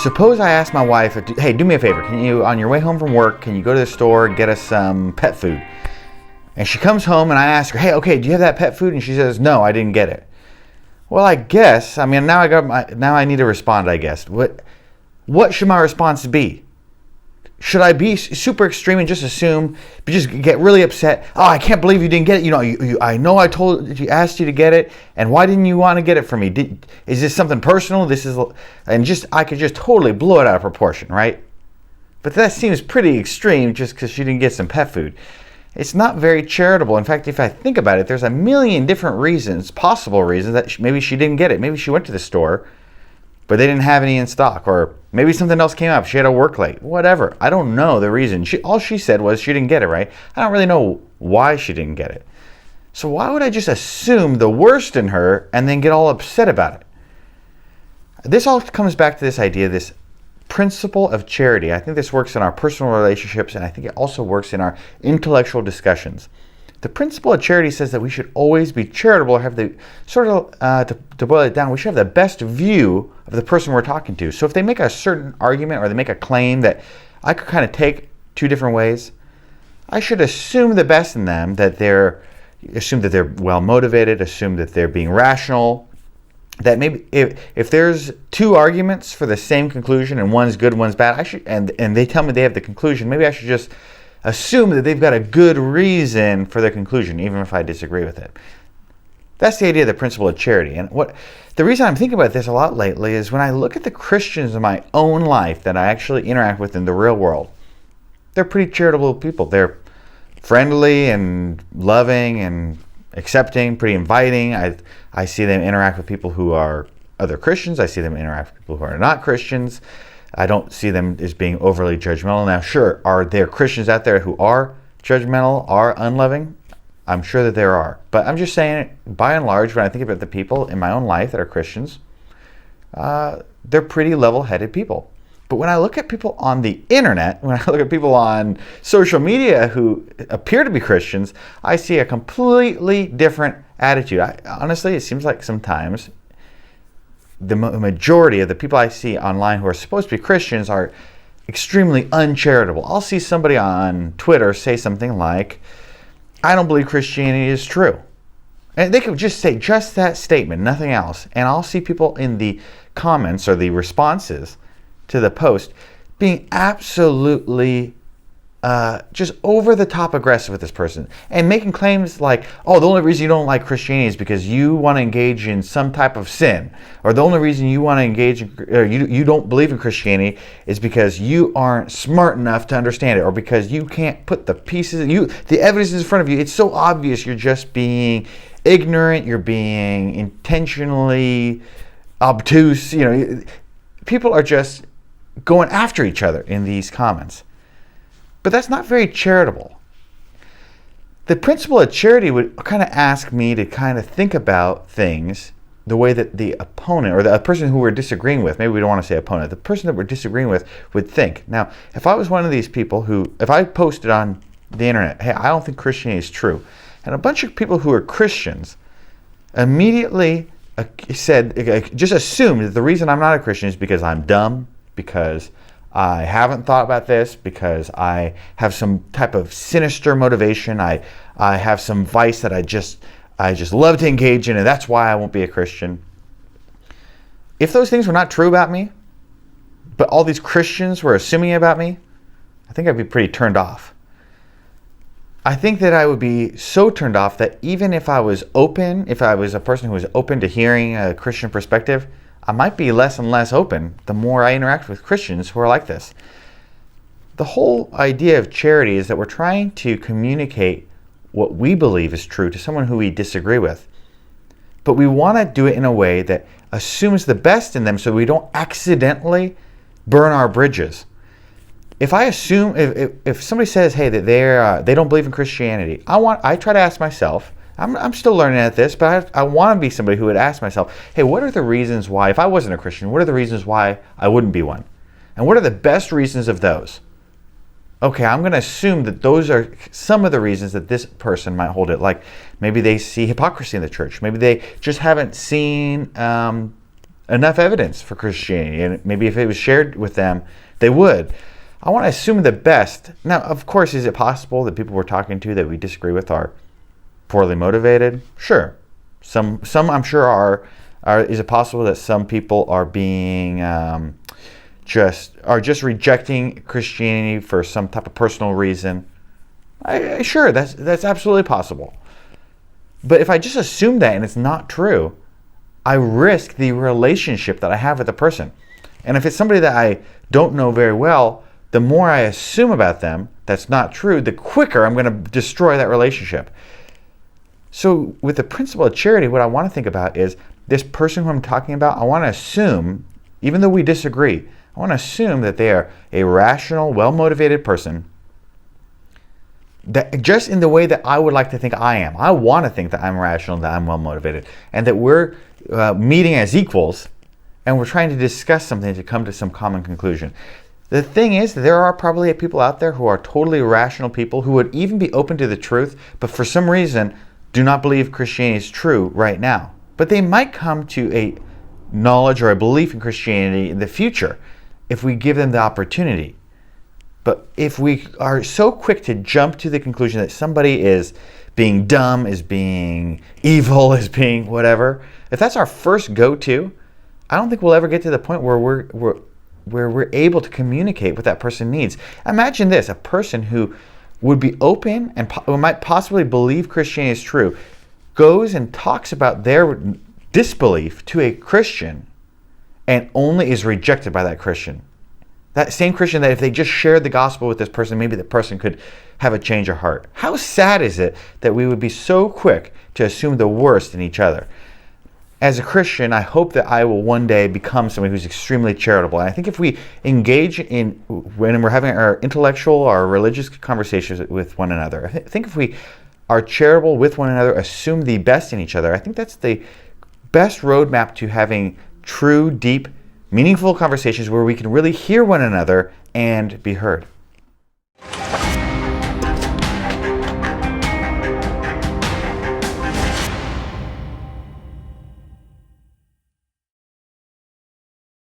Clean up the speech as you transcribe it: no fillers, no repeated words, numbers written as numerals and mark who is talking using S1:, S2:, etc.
S1: Suppose I ask my wife, hey, do me a favor. Can you, on your way home from work, can you go to the store and get us some pet food? And she comes home and I ask her, hey, okay, do you have that pet food? And she says, no, I didn't get it. Well, I guess, now I need to respond, I guess. What should my response be? Should I be super extreme and just get really upset? Oh, I can't believe you didn't get it. I know I asked you to get it, and why didn't you want to get it from me? Is this something personal? I could just totally blow it out of proportion, right? But that seems pretty extreme just because she didn't get some pet food. It's not very charitable. In fact, if I think about it, there's a million different possible reasons that maybe she didn't get it. Maybe she went to the store, but they didn't have any in stock, or maybe something else came up. She had to work late, whatever. I don't know the reason. All she said was she didn't get it, right? I don't really know why she didn't get it. So why would I just assume the worst in her and then get all upset about it? This all comes back to this idea, this principle of charity. I think this works in our personal relationships, and I think it also works in our intellectual discussions. The principle of charity says that we should always be charitable, or have the to boil it down, we should have the best view of the person we're talking to. So if they make a certain argument or they make a claim that I could kind of take two different ways, I should assume the best in them, assume that they're well motivated, assume that they're being rational, that maybe if there's two arguments for the same conclusion and one's good, one's bad, and they tell me they have the conclusion, maybe I should just assume that they've got a good reason for their conclusion, even if I disagree with it. That's the idea of the principle of charity. And the reason I'm thinking about this a lot lately is when I look at the Christians in my own life that I actually interact with in the real world, they're pretty charitable people. They're friendly and loving and accepting, pretty inviting. I see them interact with people who are other Christians. I see them interact with people who are not Christians. I don't see them as being overly judgmental. Now, sure, are there Christians out there who are judgmental, are unloving? I'm sure that there are. But I'm just saying, by and large, when I think about the people in my own life that are Christians, they're pretty level-headed people. But when I look at people on the internet, when I look at people on social media who appear to be Christians, I see a completely different attitude. Honestly, it seems like sometimes the majority of the people I see online who are supposed to be Christians are extremely uncharitable. I'll see somebody on Twitter say something like, I don't believe Christianity is true. And they could just say just that statement, nothing else. And I'll see people in the comments or the responses to the post being absolutely just over the top aggressive with this person and making claims like, oh, the only reason you don't like Christianity is because you want to engage in some type of sin, or the only reason you want to engage in, or you don't believe in Christianity is because you aren't smart enough to understand it, or because you can't put the the evidence is in front of you. It's so obvious you're just being ignorant, you're being intentionally obtuse. People are just going after each other in these comments. But that's not very charitable. The principle of charity would kind of ask me to kind of think about things the way that the opponent, or the person who we're disagreeing with, maybe we don't want to say opponent, the person that we're disagreeing with would think. Now, if I was one of these people if I posted on the internet, hey, I don't think Christianity is true, and a bunch of people who are Christians immediately just assumed that the reason I'm not a Christian is because I'm dumb, because I haven't thought about this, because I have some type of sinister motivation. I have some vice that I just love to engage in, and that's why I won't be a Christian. If those things were not true about me, but all these Christians were assuming about me, I think I'd be pretty turned off. I think that I would be so turned off that even if I was a person who was open to hearing a Christian perspective, I might be less and less open the more I interact with Christians who are like this. The whole idea of charity is that we're trying to communicate what we believe is true to someone who we disagree with. But we want to do it in a way that assumes the best in them so we don't accidentally burn our bridges. If I assume, if somebody says, hey, that they don't believe in Christianity, I try to ask myself, I'm still learning at this, but I want to be somebody who would ask myself, hey, what are the reasons why, if I wasn't a Christian, what are the reasons why I wouldn't be one? And what are the best reasons of those? Okay, I'm going to assume that those are some of the reasons that this person might hold it. Like maybe they see hypocrisy in the church. Maybe they just haven't seen enough evidence for Christianity, and maybe if it was shared with them, they would. I want to assume the best. Now, of course, is it possible that people we're talking to that we disagree with are poorly motivated? Sure. Some I'm sure are. Is it possible that some people are being just rejecting Christianity for some type of personal reason? Sure, that's absolutely possible. But if I just assume that and it's not true, I risk the relationship that I have with the person. And if it's somebody that I don't know very well, the more I assume about them that's not true, the quicker I'm going to destroy that relationship. So with the principle of charity, what I want to think about is this person who I'm talking about, I want to assume, even though we disagree, I want to assume that they are a rational, well-motivated person, that just in the way that I would like to think I am. I want to think that I'm rational, that I'm well-motivated, and that we're meeting as equals, and we're trying to discuss something to come to some common conclusion. The thing is, there are probably people out there who are totally rational people who would even be open to the truth, but for some reason do not believe Christianity is true right now. But they might come to a knowledge or a belief in Christianity in the future if we give them the opportunity. But if we are so quick to jump to the conclusion that somebody is being dumb, is being evil, is being whatever, if that's our first go-to, I don't think we'll ever get to the point where we're able to communicate what that person needs. Imagine this, a person who would be open and might possibly believe Christianity is true, goes and talks about their disbelief to a Christian and only is rejected by that Christian. That same Christian that if they just shared the gospel with this person, maybe the person could have a change of heart. How sad is it that we would be so quick to assume the worst in each other? As a Christian, I hope that I will one day become somebody who's extremely charitable. And I think if we engage in, when we're having our intellectual, our religious conversations with one another, I think if we are charitable with one another, assume the best in each other, I think that's the best roadmap to having true, deep, meaningful conversations where we can really hear one another and be heard.